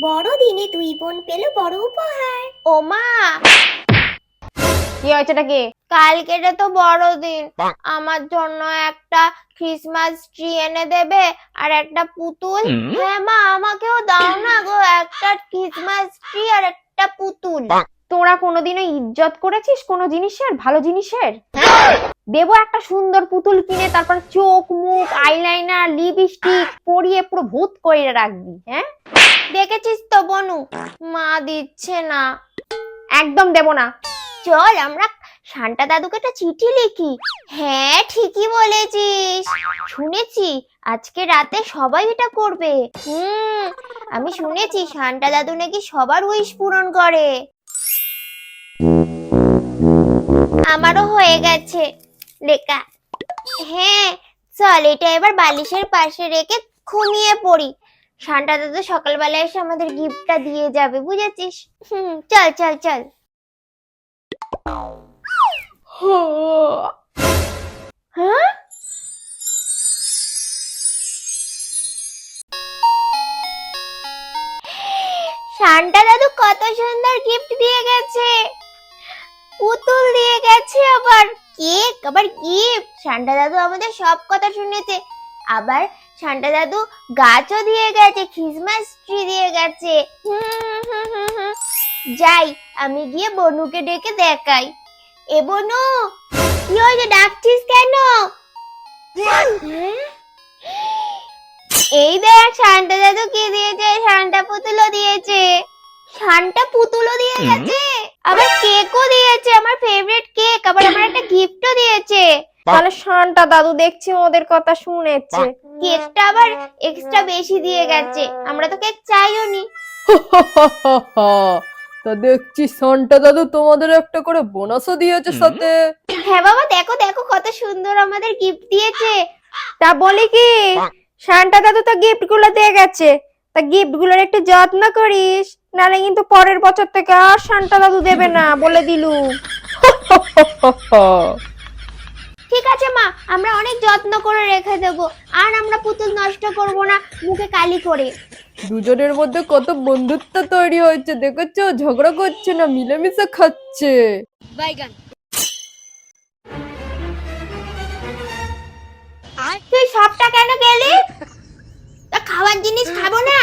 বড়দিনে দুই বোন পেল বড় উপহার। ও মা, কি হয়েছে কি? কালকেটা তো বড়দিন, আমার জন্য একটা ক্রিসমাস ট্রি এনে দেবে আর একটা পুতুল। হ্যাঁ মা, আমাকেও দাও না গো একটা ক্রিসমাস ট্রি আর একটা পুতুল। তোরা কোনোদিনও ইজ্জত করেছিস কোনো জিনিসের, ভালো জিনিসের? দেবো একটা সুন্দর পুতুল কিনে, তারপর চোখ মুখ আইলাইনার লিপস্টিক পরিয়ে পুরো ভূত করে রাখবি? হ্যাঁ, দেখেছিস তো বনু, মা দিচ্ছে না। একদম দেব না। চল আমরা সান্টা দাদুকে একটা চিঠি লিখি। হ্যাঁ ঠিকই বলেছিস, শুনেছি আজকে রাতে সবাই এটা করবে। আমি শুনেছি সান্টা দাদু নাকি সবার উইশ পূরণ করে। আমারও হয়ে গেছে লেখা। হ্যাঁ চল এটা এবার বালিশের পাশে রেখে ঘুমিয়ে পড়ি। সান্টা দাদু সকালবেলা এসে আমাদের গিফটটা দিয়ে যাবে, বুঝেছিস? চল চল চল। হ্যাঁ, সান্টা দাদু কত সুন্দর গিফট দিয়ে গেছে, পুতুল দিয়ে গেছে, আবার কেক, আবার গিফট। সান্টা দাদু আমাদের সব কথা শুনেছে। আবার সান্টা দাদু গাছও দিয়ে গেছে, ক্রিসমাস ট্রি দিয়ে গেছে। যাই আমি গিয়ে বনুকে ডেকে দেখাই। এ বনু, কি হয়েছে, ডাকছিস কেন? এই দেখ সান্টা দাদু কি দিয়েছে, সান্টা পুতুলও দিয়েছে। সান্টা পুতুলও দিয়ে গেছে, আবার কেকও দিয়েছে, আমার ফেভারিট কেক, আবার আমার একটা গিফটও দিয়েছে। তাহলে সান্টা দাদু দেখছি ওদের কথা শুনেছে। কেকটা আবার এক্সট্রা বেশি দিয়ে গেছে, আমরা তো কেক চাইও নি। তা দেখছি সান্টা দাদু তোমাদের একটা করে বোনাসও দিয়েছে সাথে। হ্যাঁ বাবা, দেখো দেখো কত সুন্দর আমাদের গিফট দিয়েছে। তা বলি কি, সান্টা দাদু তো গিফট গুলো দিয়ে গেছে, তা গিফট গুলোর একটু যত্ন করিস, নাহলে কিন্তু পরের বছর থেকে আর সান্টা দাদু দেবে না, বলে দিলুম। ঠিক আছে মা, আমরা অনেক যত্ন করে রেখে দেবো, আর আমরা পুতুল নষ্ট করব না মুখে কালি করে। দুজনের মধ্যে কত বন্ধুত্ব তৈরি হয়েছে দেখেছো, ঝগড়া করছে না, মিলেমিশে খাচ্ছে। তুই সবটা কেন গেলি? তা খাওয়ার জিনিস খাবো না?